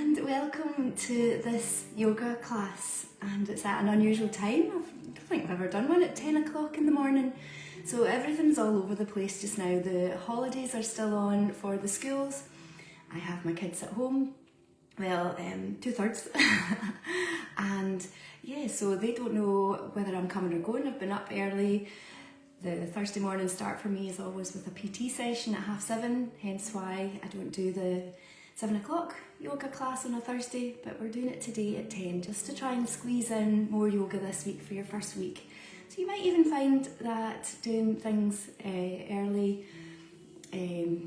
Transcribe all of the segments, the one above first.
and welcome to this yoga class, and it's at an unusual time. I don't think I've ever done one at 10 o'clock in the morning, so everything's all over the place just now. The holidays are still on for the schools. I have my kids at home, well, 2/3 and yeah, so they don't know whether I'm coming or going. I've been up early. The Thursday morning start for me is always with a PT session at 7:30, hence why I don't do the 7 o'clock yoga class on a Thursday, but we're doing it today at 10 just to try and squeeze in more yoga this week for your first week. So you might even find that doing things early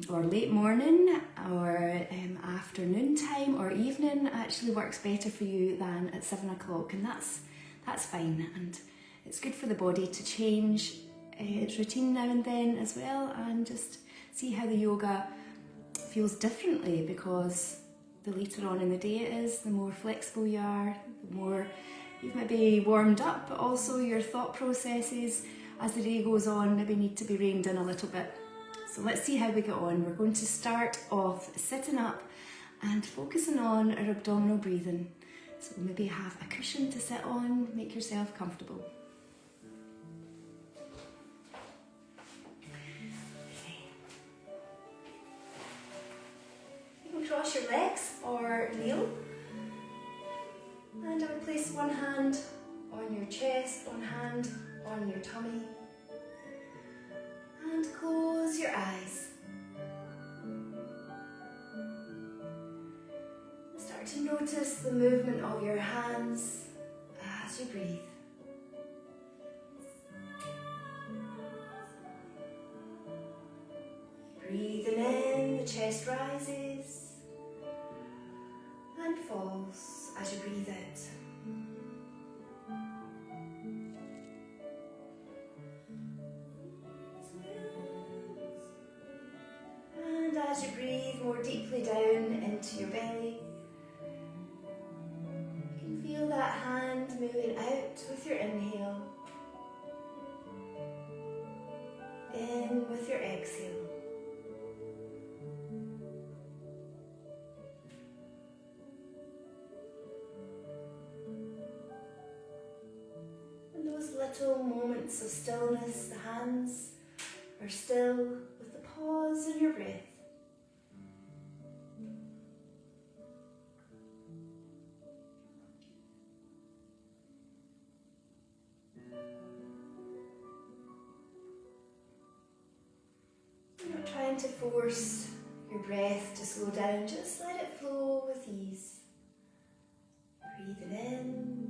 or late morning or afternoon time or evening actually works better for you than at 7 o'clock, and that's fine, and it's good for the body to change its routine now and then as well, and just see how the yoga feels differently, because the later on in the day it is, the more flexible you are, the more you've maybe warmed up, but also your thought processes as the day goes on maybe need to be reined in a little bit. So let's see how we get on. We're going to start off sitting up and focusing on our abdominal breathing. So maybe have a cushion to sit on, make yourself comfortable. Cross your legs or kneel, and I would place one hand on your chest, one hand on your tummy, and close your eyes. Start to notice the movement of your hands as you breathe. Breathing in, the chest rises and falls as you breathe out. And as you breathe more deeply down into your belly, you can feel that hand moving out with your inhale, in with your exhale. Little moments of stillness, the hands are still with the pause in your breath. You're not trying to force your breath to slow down, just let it flow with ease. Breathing in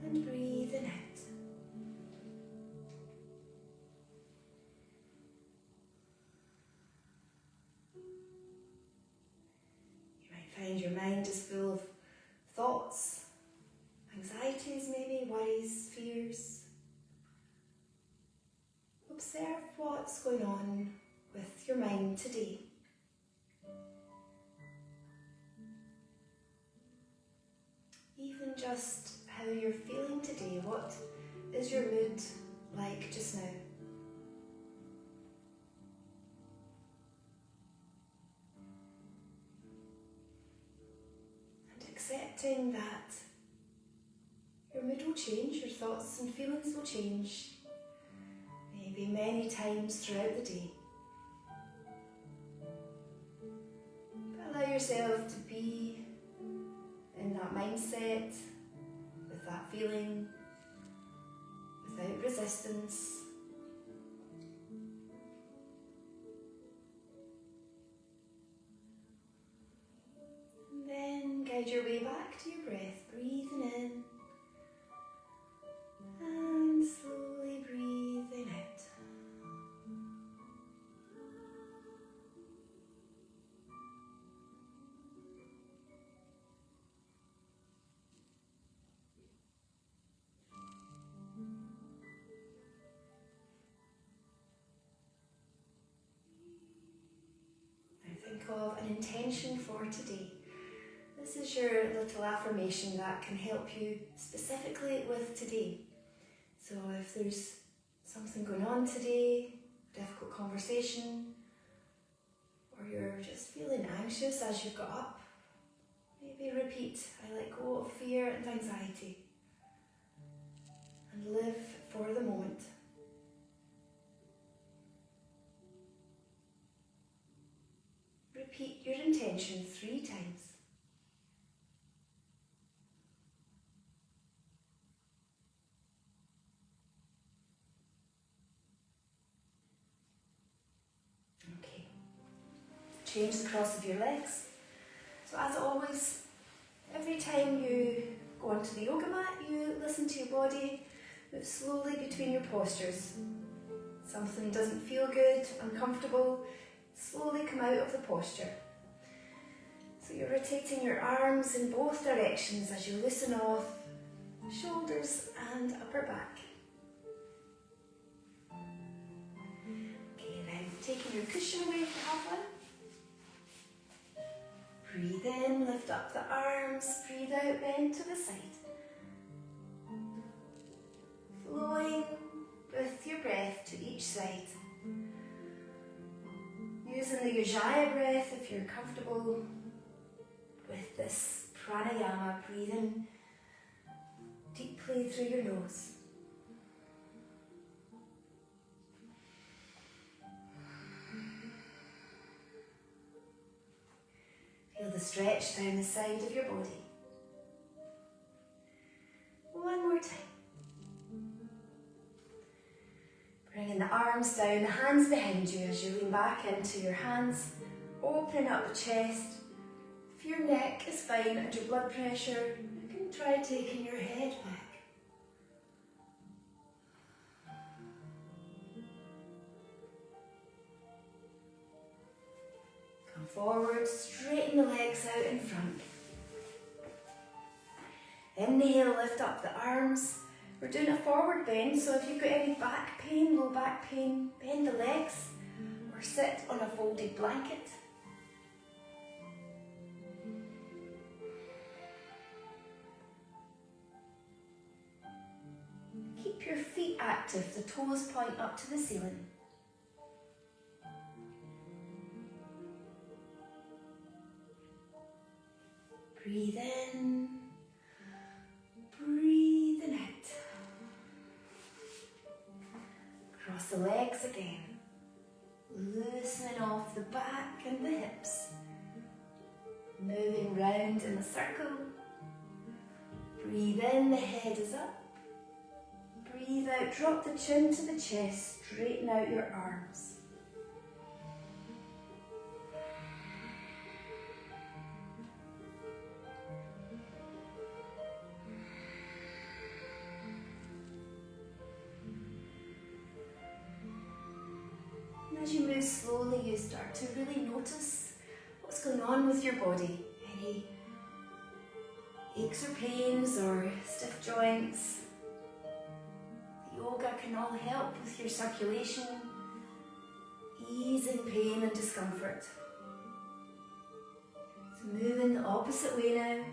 and breathing out. You might find your mind is full of thoughts, anxieties maybe, worries, fears. Observe what's going on with your mind today. Even just how you're feeling today. What is your mood like just now? And accepting that your mood will change, your thoughts and feelings will change, maybe many times throughout the day. But allow yourself to be in that mindset, with that feeling, without resistance. And then guide your way back to your breath, breathing in and slowly breathing out. Think of an intention for today. This is your little affirmation that can help you specifically with today. So if there's something going on today, difficult conversation, or you're just feeling anxious as you've got up, Maybe repeat, I let go of fear and anxiety and live for the moment. Repeat your intention 3 times. Okay. Change the cross of your legs. So as always, every time you go onto the yoga mat, you listen to your body, move slowly between your postures. Something doesn't feel good, uncomfortable, slowly come out of the posture. So you're rotating your arms in both directions as you loosen off shoulders and upper back. Okay, now taking your cushion away if you have one. Breathe in, lift up the arms, breathe out, bend to the side. Flowing with your breath to each side. Using the Ujjayi breath if you're comfortable with this pranayama, breathing deeply through your nose. Feel the stretch down the side of your body. One more time. Bringing the arms down, the hands behind you as you lean back into your hands, opening up the chest. If your neck is fine and your blood pressure, you can try taking your head back. Come forward, straighten the legs out in front. Inhale, lift up the arms. We're doing a forward bend, so if you've got any back pain, low back pain, bend the legs or sit on a folded blanket. Keep your feet active, the toes point up to the ceiling. Breathe in, breathing out. Cross the legs again, loosening off the back and the hips. Moving round in a circle. Breathe in, the head is up. Breathe out, drop the chin to the chest, straighten out your arms. As you move slowly, you start to really notice what's going on with your body. Any aches or pains or stiff joints. The yoga can all help with your circulation, easing pain and discomfort. So moving the opposite way now.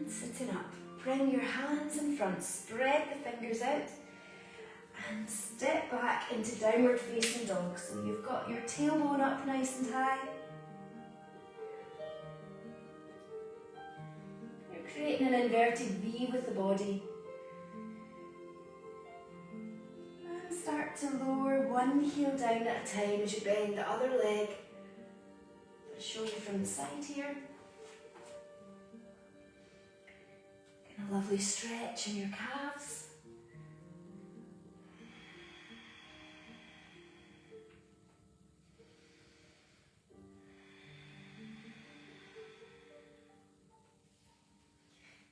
Sitting up, bring your hands in front, spread the fingers out and step back into downward facing dog. So you've got your tailbone up nice and high. You're creating an inverted V with the body. And start to lower one heel down at a time as you bend the other leg. I'll show you from the side here. A lovely stretch in your calves.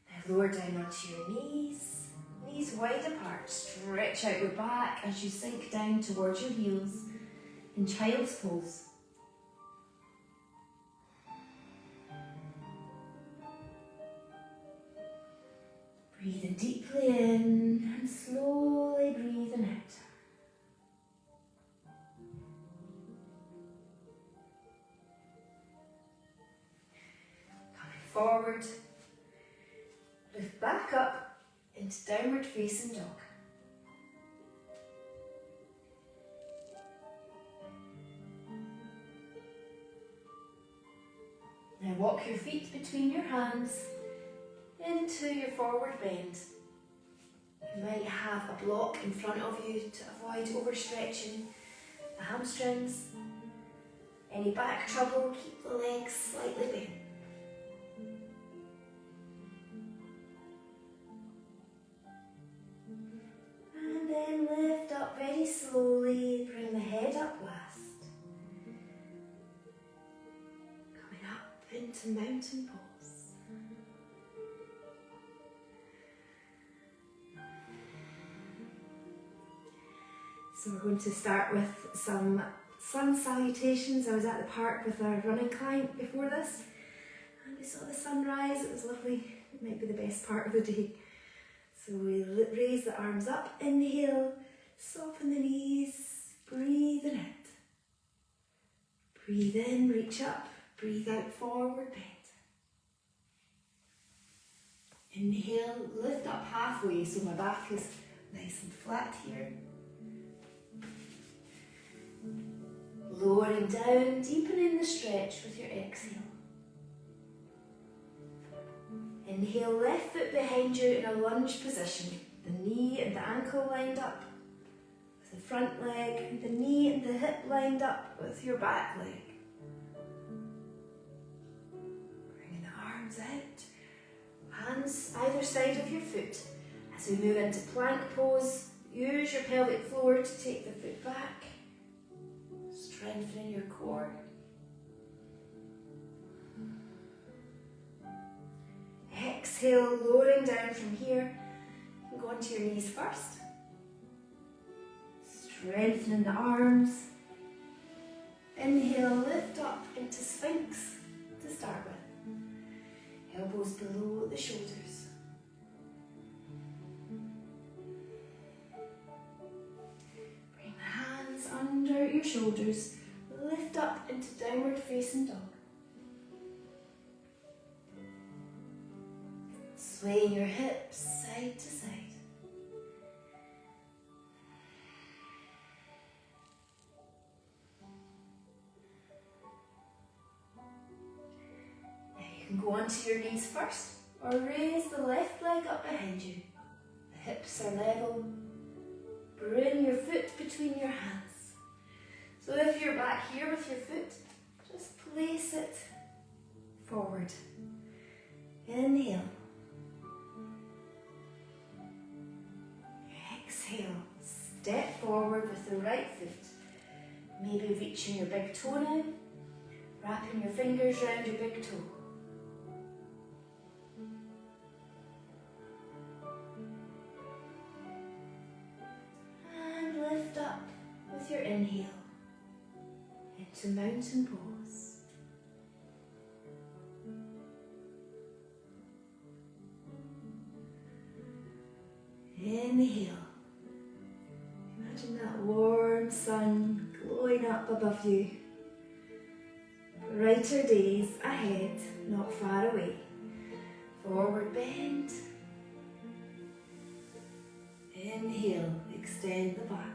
Now lower down onto your knees. Knees wide apart. Stretch out your back as you sink down towards your heels in child's pose. Breathing deeply in and slowly breathing out. Coming forward, lift back up into downward facing dog. Now walk your feet between your hands into your forward bend. You might have a block in front of you to avoid overstretching the hamstrings. Any back trouble, keep the legs slightly bent. And then lift up very slowly, bring the head up last. Coming up into mountain pose. So we're going to start with some Sun Salutations. I was at the park with our running client before this and we saw the sunrise. It was lovely. It might be the best part of the day. So we raise the arms up, inhale, soften the knees, breathe in it. Breathe in, reach up, breathe out, forward bend. Inhale, lift up halfway so my back is nice and flat here. Lowering down, deepening the stretch with your exhale. Inhale, left foot behind you in a lunge position. The knee and the ankle lined up with the front leg, and the knee and the hip lined up with your back leg. Bringing the arms out, hands either side of your foot. As we move into plank pose, use your pelvic floor to take the foot back. Strengthening your core. Exhale, lowering down from here. Go onto your knees first. Strengthening the arms. Inhale, lift up into Sphinx to start with. Elbows below the shoulders. Under your shoulders, lift up into downward facing dog. Swaying your hips side to side. Now you can go onto your knees first, or raise the left leg up behind you. The hips are level. Bring your foot between your hands. So if you're back here with your foot, just place it forward. Inhale. Exhale. Step forward with the right foot. Maybe reaching your big toe now. Wrapping your fingers around your big toe. And lift up with your inhale. To mountain pose. Inhale. Imagine that warm sun glowing up above you. Brighter days ahead, not far away. Forward bend. Inhale, extend the back.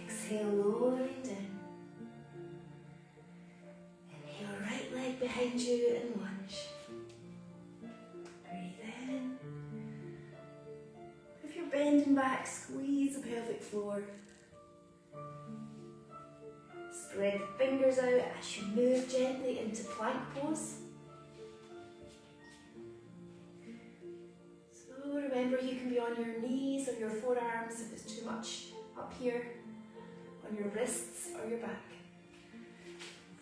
Exhale, lowering down. Inhale, right leg behind you and lunge. Breathe in. If you're bending back, squeeze the pelvic floor. Spread the fingers out as you move gently into plank pose. So remember, you can be on your knees or your forearms if it's too much up here. On your wrists or your back.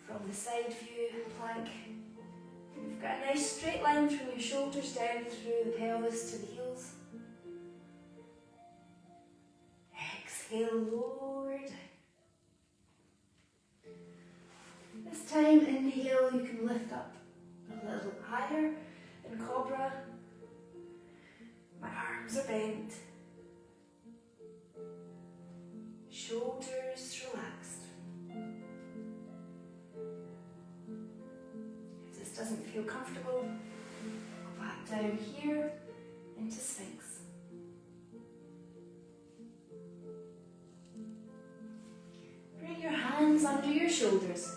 From the side view plank, you've got a nice straight line from your shoulders down through the pelvis to the heels. Exhale, lower down. This time, inhale, you can lift up a little higher in Cobra. My arms are bent. Shoulders relaxed. If this doesn't feel comfortable, go back down here into Sphinx. Bring your hands under your shoulders.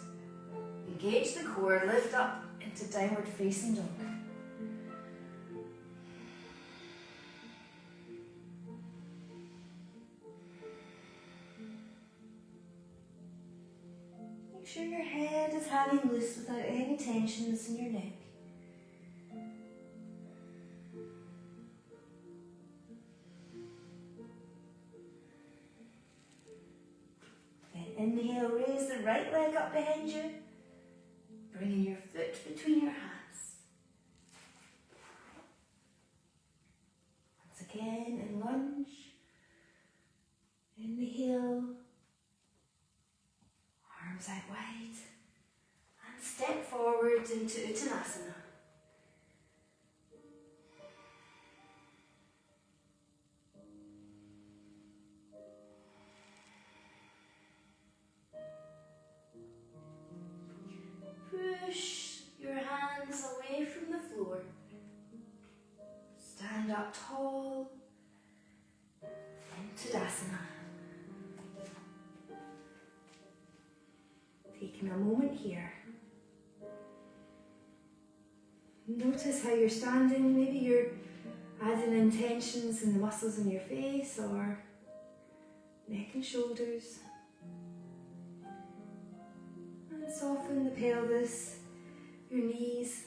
Engage the core, lift up into downward facing dog. Make sure your head is hanging loose without any tensions in your neck. Inhale, raise the right leg up behind you, bringing your foot between your hands. Once again, in lunge. Inhale, arms out wide, and step forward into Uttanasana. Push your hands away from the floor. Stand up tall into Tadasana. Taking a moment here. Notice how you're standing. Maybe you're adding in tensions in the muscles in your face or neck and shoulders. And soften the pelvis, your knees.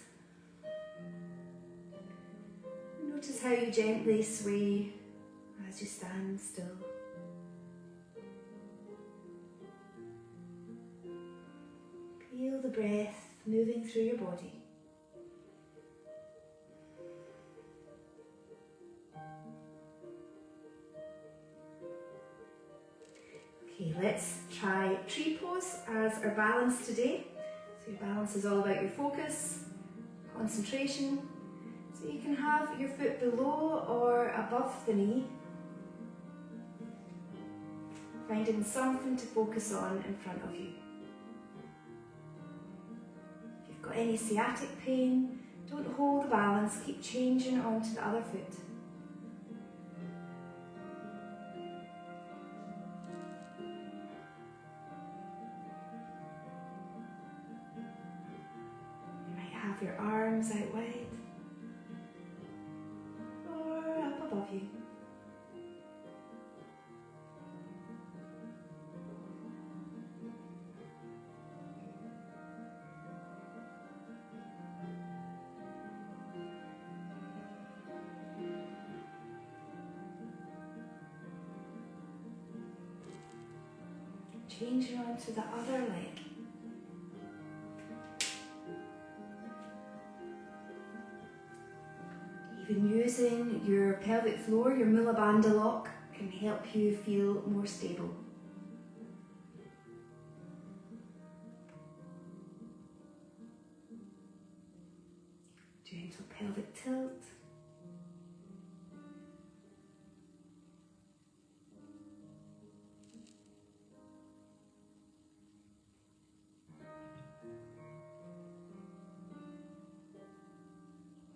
Notice how you gently sway as you stand still. Feel the breath moving through your body. Okay, let's try tree pose as our balance today. So your balance is all about your focus, concentration. So you can have your foot below or above the knee. Finding something to focus on in front of you. If you've got any sciatic pain, don't hold the balance, keep changing onto the other foot. Your arms out wide or up above you. Changing onto the other leg. Even using your pelvic floor, your Mula Bandha lock, can help you feel more stable. Gentle pelvic tilt.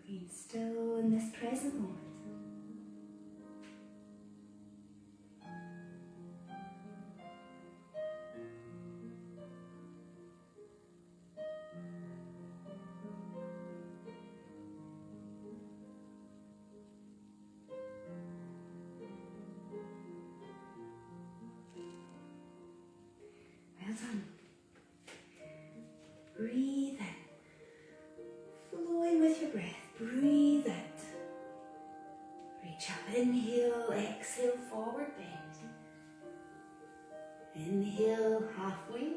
Being still in this present moment. Well done. Breathe in. Flowing with your breath. Breathe out. Reach up. Inhale, exhale, forward bend. Inhale, halfway.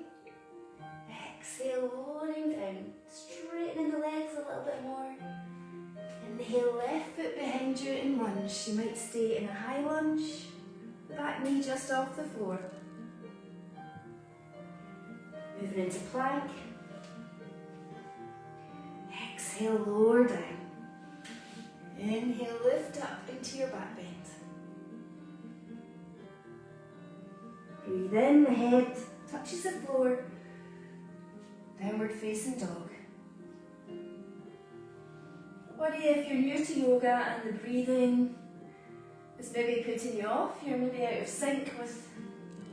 Exhale, lowering down. Straightening the legs a little bit more. Inhale, left foot behind you in lunge. You might stay in a high lunge. The back knee just off the floor. Moving into plank. Exhale, lower down. Inhale, lift up into your back bend. Breathe in, the head touches the floor. Downward facing dog. Body, if you're new to yoga and the breathing is maybe putting you off, you're maybe out of sync with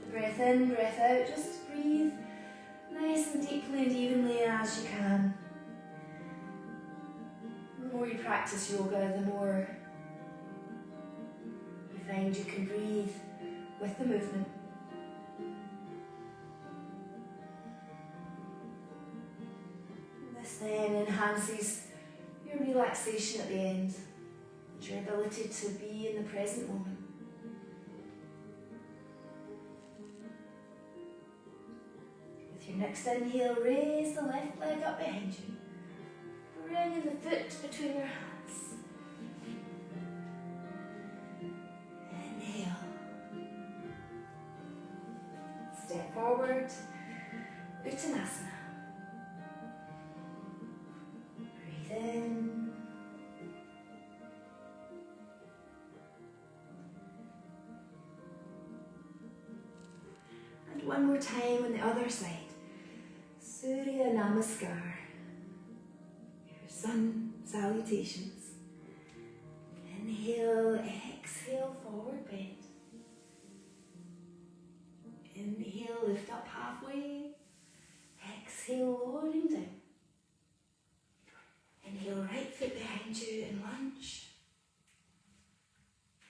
the breath in, breath out, just breathe nice and deeply and evenly as you can. The more you practice yoga, the more you find you can breathe with the movement. This then enhances your relaxation at the end and your ability to be in the present moment. With your next inhale, raise the left leg up behind you, bringing the foot between your hands. Inhale. Step forward, Uttanasana. Breathe in. And one more time on the other side. Surya Namaskar. Your Sun Salutations. Inhale, exhale, forward bend. Inhale, lift up halfway. Exhale, lowering down. Inhale, right foot behind you and lunge.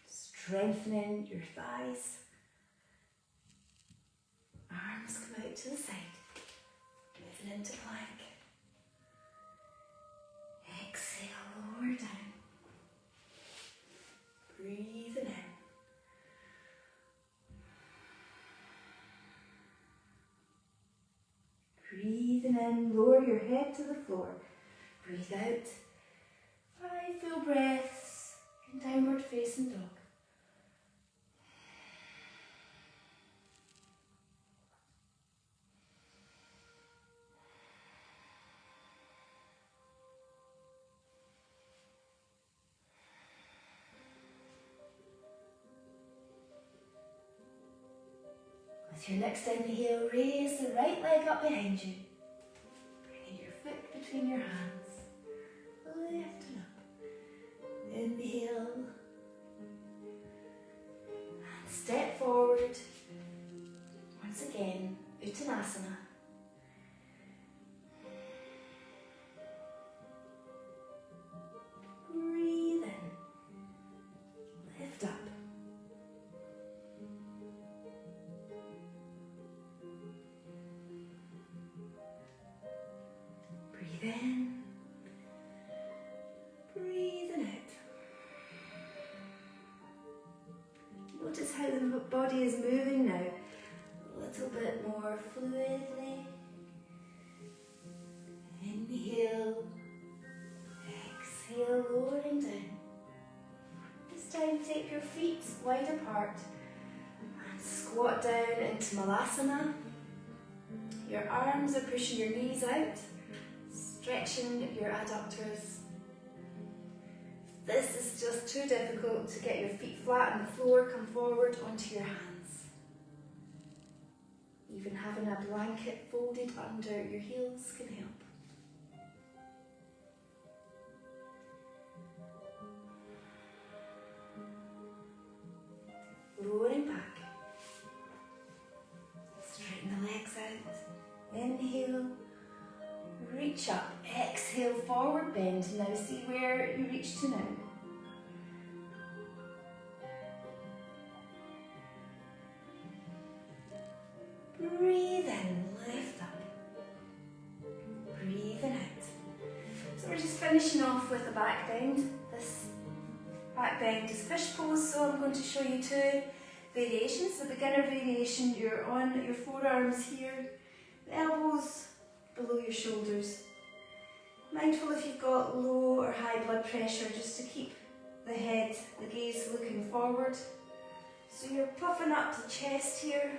Strengthening your thighs. Arms come out to the side. Moving into plank. Exhale, lower down. Breathing in. Breathing in, lower your head to the floor. Breathe out. 5 full breaths in downward facing dog. With your next inhale, raise the right leg up behind you. Bringing your foot between your hands. Lifting up. Inhale. And step forward. Once again, Uttanasana. Breathe in. Lift up. Breathe in. Breathing out. Notice how the body is moving now. A little bit more fluidly. Inhale. Exhale, lowering down. This time take your feet wide apart and squat down into Malasana. Your arms are pushing your knees out, stretching your adductors. If this is just too difficult to get your feet flat on the floor, come forward onto your hands. Even having a blanket folded under your heels can help. Lowering back. Straighten the legs out. Inhale. Reach up. Exhale, forward bend. Now see where you reach to now. Breathe in, lift up. Breathing out. So we're just finishing off with a back bend. This back bend is fish pose, so I'm going to show you 2 variations. The beginner variation, you're on your forearms here, the elbows below your shoulders. Mindful if you've got low or high blood pressure, just to keep the head, the gaze looking forward. So you're puffing up the chest here.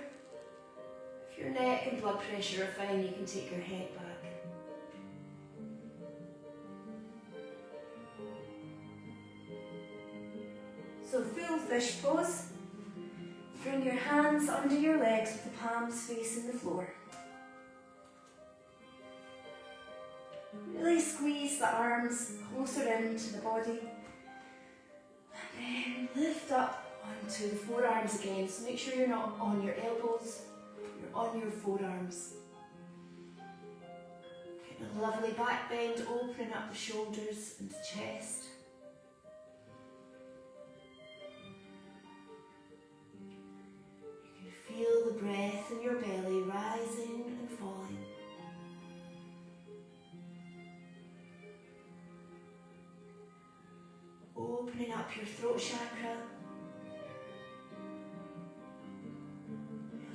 If your neck and blood pressure are fine, you can take your head back. So full fish pose. Bring your hands under your legs with the palms facing the floor. Really squeeze the arms arms closer into the body. And then lift up onto the forearms again. So make sure you're not on your elbows, you're on your forearms. Getting a lovely back bend, opening up the shoulders and the chest. You can feel the breath in your belly rising and falling. Opening up your throat chakra,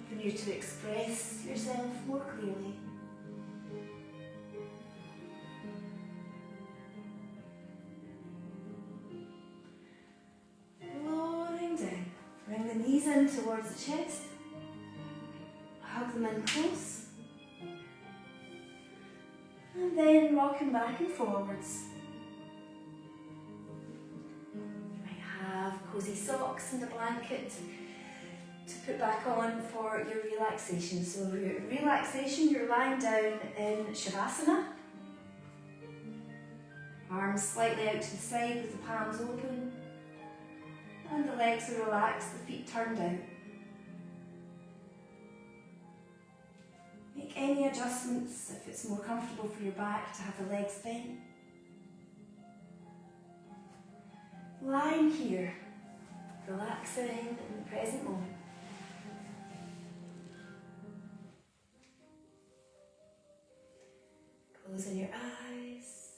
helping you to express yourself more clearly. Lowering down, bring the knees in towards the chest, hug them in close, and then rocking back and forwards. Cozy socks and a blanket to put back on for your relaxation. So your relaxation, you're lying down in Shavasana. Arms slightly out to the side with the palms open. And the legs are relaxed, the feet turned out. Make any adjustments if it's more comfortable for your back to have the legs bent. Lying here, relaxing in the present moment. Closing your eyes.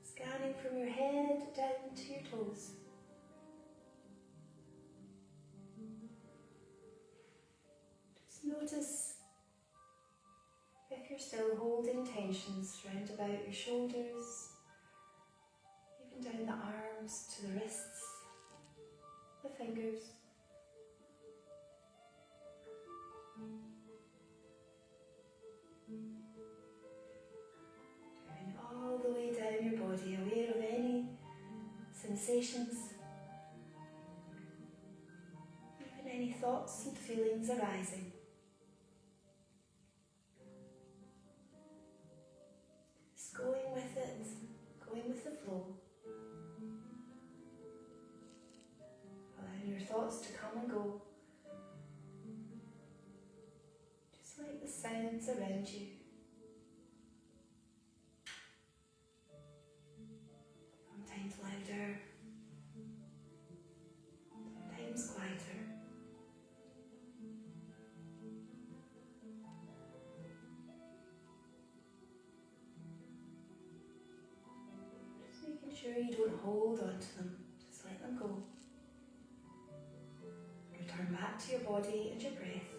Scanning from your head down to your toes. Just notice if you're still holding tensions round about your shoulders, even down the arms to the wrists, the fingers. Going all the way down your body, aware of any sensations, even any thoughts and feelings arising. Just going with it, going with the flow. Allowing your thoughts to come and go, just like the sounds around you. Sometimes louder, sometimes quieter. Just making sure you don't hold on to them, just let them go. Return back to your body and your breath.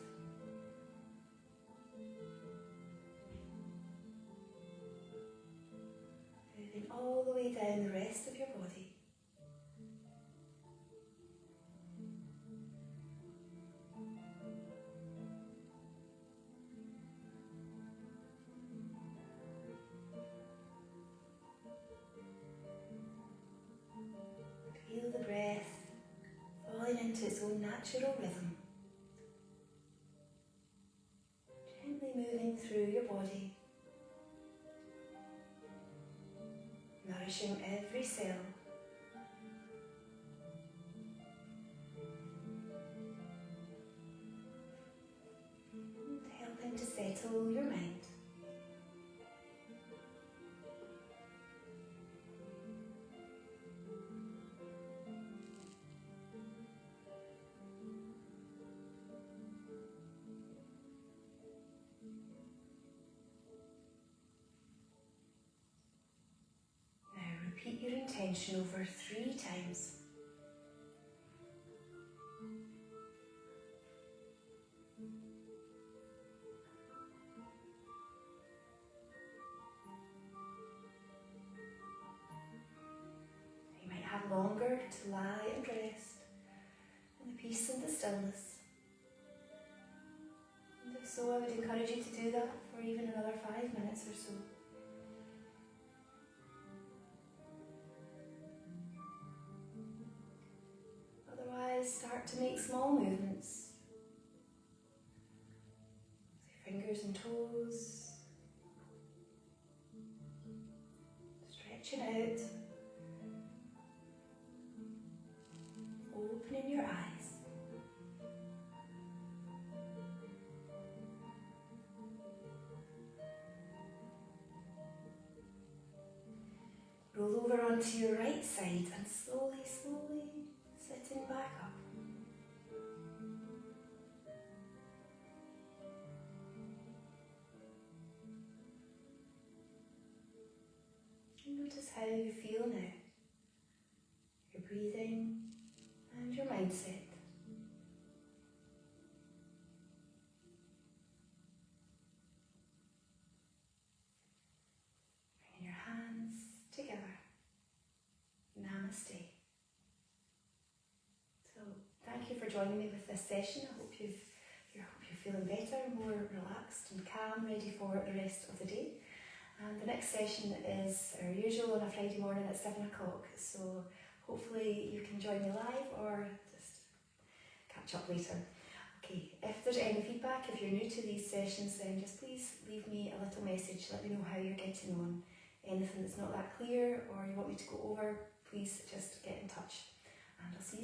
Moving all the way down the rest of your body. Feel the breath falling into its own natural rhythm. Gently moving through your body, nourishing every cell. And helping to settle your mind. Repeat your intention over 3 times. You might have longer to lie and rest in the peace and the stillness. And if so, I would encourage you to do that for even another 5 minutes or so. Start to make small movements. Your fingers fingers and toes. Stretching out. Opening your eyes. Roll over onto your right side and slowly, slowly sitting back up. Notice how you feel now. Your breathing and your mindset. Bringing your hands together. Namaste. So thank you for joining me with this session. I hope you're feeling better, more relaxed and calm, ready for the rest of the day. And the next session is our usual on a Friday morning at 7 o'clock. So hopefully you can join me live or just catch up later. Okay, if there's any feedback, if you're new to these sessions, then just please leave me a little message. Let me know how you're getting on. Anything that's not that clear or you want me to go over, please just get in touch. And I'll see you